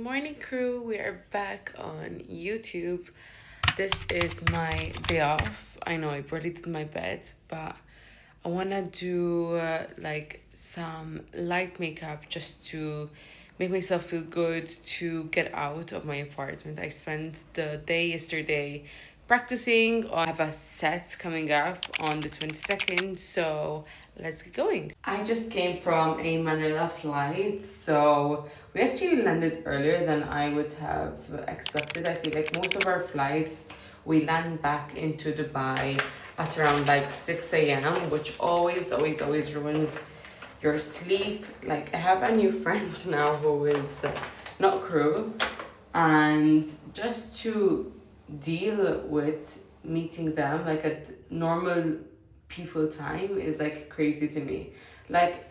morning, crew. We are back on YouTube. This is my day off. I know I barely did my bed, but I want to do like some light makeup just to make myself feel good to get out of my apartment. I spent the day yesterday practicing. I have a set coming up on the 22nd, so let's get going. I just came from a Manila flight, so we actually landed earlier than I would have expected. I feel like most of our flights we land back into Dubai at around like 6 a.m., which always ruins your sleep. Like, I have a new friend now who is not crew, and just to deal with meeting them like at normal people time is like crazy to me. Like,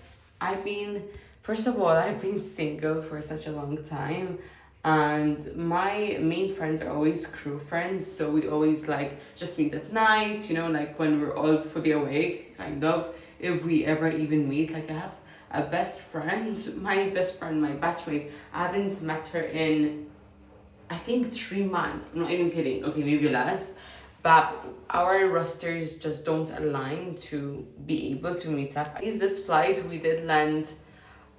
first of all, I've been single for such a long time, and my main friends are always crew friends, so we always like just meet at night, like when we're all fully awake, kind of, if we ever even meet. Like, I have a best friend, my batchmate. I haven't met her in, I think, 3 months. I'm not even kidding. Okay, maybe less. But our rosters just don't align to be able to meet up. Is this flight, we did land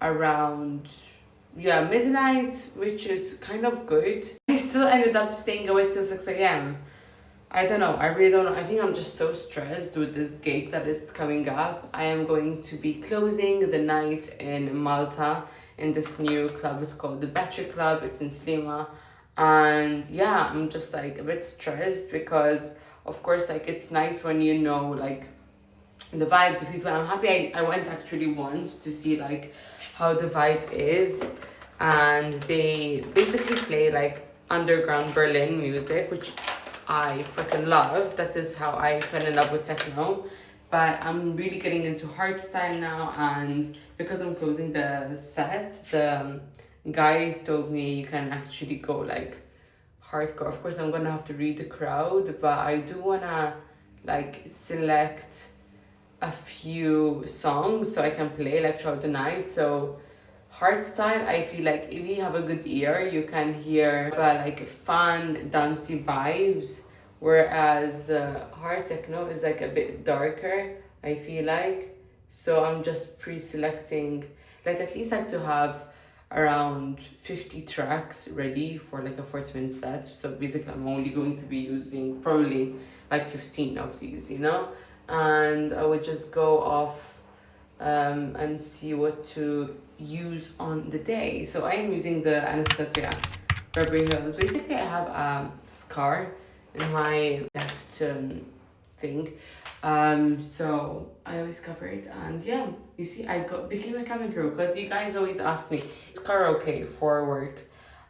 around midnight, which is kind of good. I still ended up staying awake till 6 a.m. I don't know. I really don't know. I think I'm just so stressed with this gig that is coming up. I am going to be closing the night in Malta in this new club. It's called the Bachelor Club. It's in Slima. And yeah, I'm just like a bit stressed because, of course, like, it's nice when you know like the vibe, the people. I'm happy I went actually once to see like how the vibe is, and they basically play like underground Berlin music, which I freaking love. That is how I fell in love with techno. But I'm really getting into hardstyle now, and because I'm closing the set, the guys told me you can actually go like hardcore. Of course, I'm gonna have to read the crowd, but I do wanna like select a few songs so I can play like throughout the night. So hardstyle, I feel like if you have a good ear, you can hear like fun, dancey vibes. Whereas hard techno is like a bit darker, I feel like. So I'm just pre-selecting, like, at least like to have around 50 tracks ready for like a 40-minute set. So basically I'm only going to be using probably like 15 of these, and I would just go off and see what to use on the day. So I am using the Anastasia Beverly Hills. Basically, I have a scar in my left thing. So I always cover it, and yeah, you see, I became a cabin crew because you guys always ask me, is car okay for work?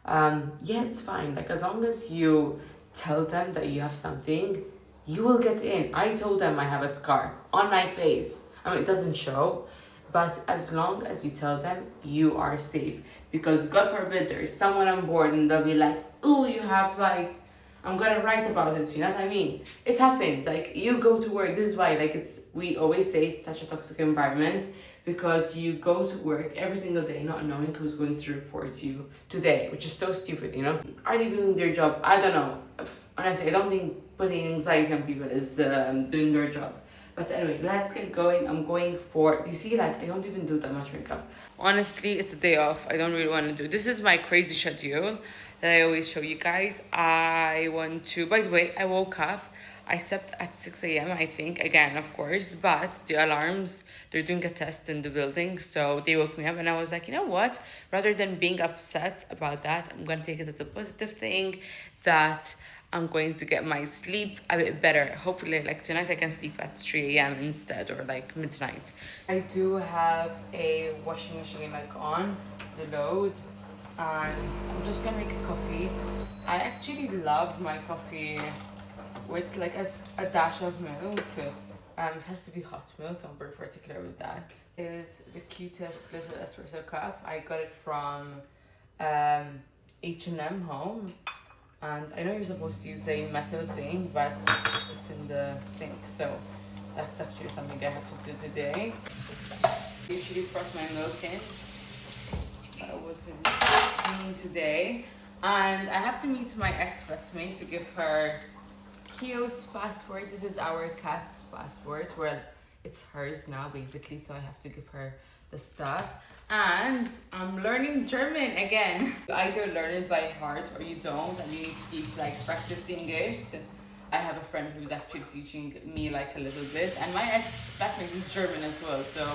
Yeah, it's fine. Like, as long as you tell them that you have something, you will get in. I told them I have a scar on my face. I mean, it doesn't show, but as long as you tell them, you are safe. Because God forbid there's someone on board and they'll be like, oh, you have like, I'm gonna write about it, you know what I mean? It happens. Like, you go to work. This is why, like, we always say it's such a toxic environment, because you go to work every single day not knowing who's going to report you today, which is so stupid, Are they doing their job? I don't know. Honestly, I don't think putting anxiety on people is doing their job. But anyway, let's get going. I'm going for, you see, like, I don't even do that much makeup. Honestly, it's a day off. I don't really want to do. This is my crazy schedule that I always show you guys. I want to, by the way, I woke up. I slept at 6 a.m., I think, again, of course, but the alarms, they're doing a test in the building, so they woke me up, and I was like, you know what? Rather than being upset about that, I'm going to take it as a positive thing that I'm going to get my sleep a bit better. Hopefully, like, tonight I can sleep at 3 a.m. instead, or like midnight. I do have a washing machine like on the load, and I'm just gonna make a coffee. I actually love my coffee with like a dash of milk. It has to be hot milk. I'm very particular with that. Is the cutest little espresso cup. I got it from H&M Home. And I know you're supposed to use a metal thing, but it's in the sink, so that's actually something I have to do today. Usually froth my milk in, I wasn't mean today. And I have to meet my ex-flatmate to give her Kio's passport. This is our cat's passport. Well, it's hers now basically, so I have to give her the stuff. And I'm learning German again. You either learn it by heart or you don't, and you need to keep like practicing it. I have a friend who's actually teaching me like a little bit, and my ex-flatmate is German as well, so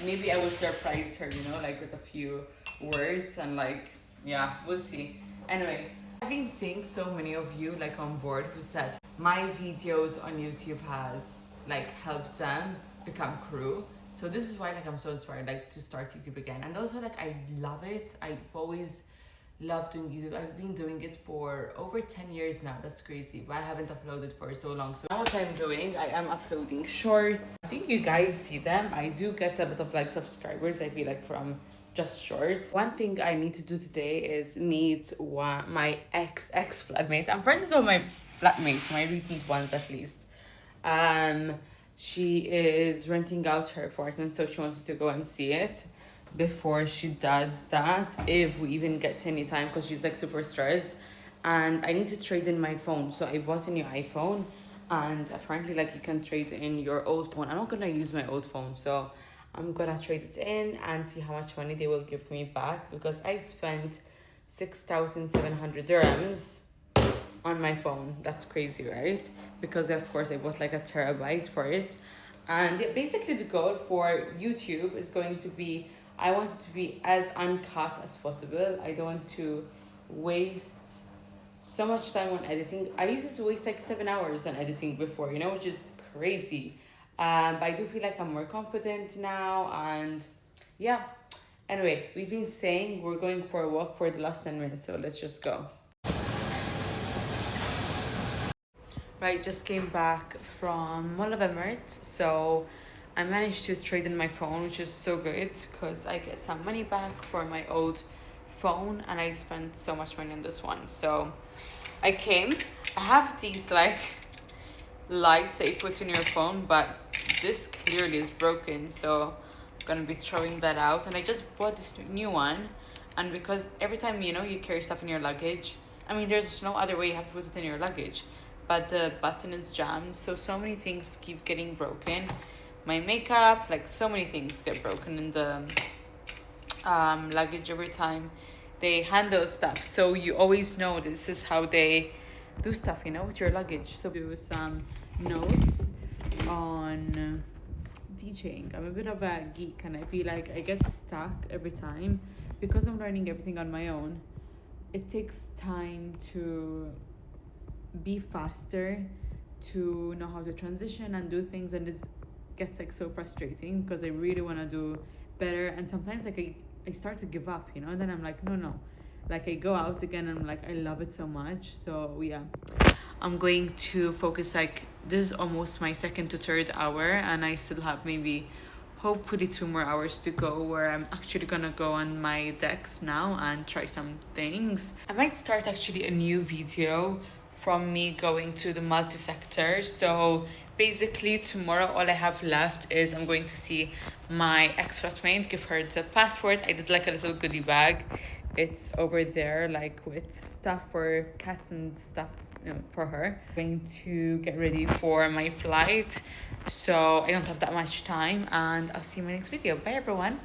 maybe I will surprise her, you know, like with a few words, and like, yeah, we'll see. Anyway, I've been seeing so many of you like on board who said my videos on YouTube has like helped them become crew. So this is why like I'm so inspired like to start YouTube again. And also like I love it. I've always loved doing YouTube. I've been doing it for over 10 years now. That's crazy, but I haven't uploaded for so long. So now what I'm doing, I am uploading shorts. I think you guys see them. I do get a bit of like subscribers, I feel like, from just shorts. One thing I need to do today is meet my ex-flatmate. I'm friends with all my flatmates, my recent ones at least. She is renting out her apartment, so she wants to go and see it before she does that, if we even get any time, because she's like super stressed. And I need to trade in my phone, so I bought a new iPhone, and apparently like you can trade in your old phone. I'm not gonna use my old phone, so I'm gonna trade it in and see how much money they will give me back, because I spent 6,700 dirhams on my phone. That's crazy, right? Because of course I bought like a terabyte for it. And yeah, basically the goal for YouTube is going to be, I want it to be as uncut as possible. I don't want to waste so much time on editing. I used to waste like 7 hours on editing before, you know, which is crazy. But I do feel like I'm more confident now, and yeah. Anyway, we've been saying we're going for a walk for the last 10 minutes, so let's just go. Right, just came back from Mall of Emirates, so I managed to trade in my phone, which is so good because I get some money back for my old phone, and I spent so much money on this one. So I have these like lights that you put in your phone, but this clearly is broken, so I'm gonna be throwing that out. And I just bought this new one, and because every time, you know, you carry stuff in your luggage, I mean there's no other way, you have to put it in your luggage, but the button is jammed, so many things keep getting broken. My makeup, like so many things get broken in the luggage every time they handle stuff. So you always know this is how they do stuff, you know, with your luggage. So do some notes on DJing. I'm a bit of a geek, and I feel like I get stuck every time because I'm learning everything on my own. It takes time to be faster, to know how to transition and do things, and it gets like so frustrating because I really want to do better, and sometimes like I start to give up, you know, and then I'm like no, like I go out again and I'm like I love it so much. So yeah, I'm going to focus. Like this is almost my second to third hour, and I still have maybe hopefully 2 more hours to go, where I'm actually gonna go on my decks now and try some things. I might start actually a new video from me going to the multi-sector. So basically tomorrow all I have left is I'm going to see my ex-flatmate, give her the passport. I did like a little goodie bag. It's over there, like with stuff for cats and stuff, you know, for her. I'm going to get ready for my flight, so I don't have that much time, and I'll see you in my next video. Bye everyone.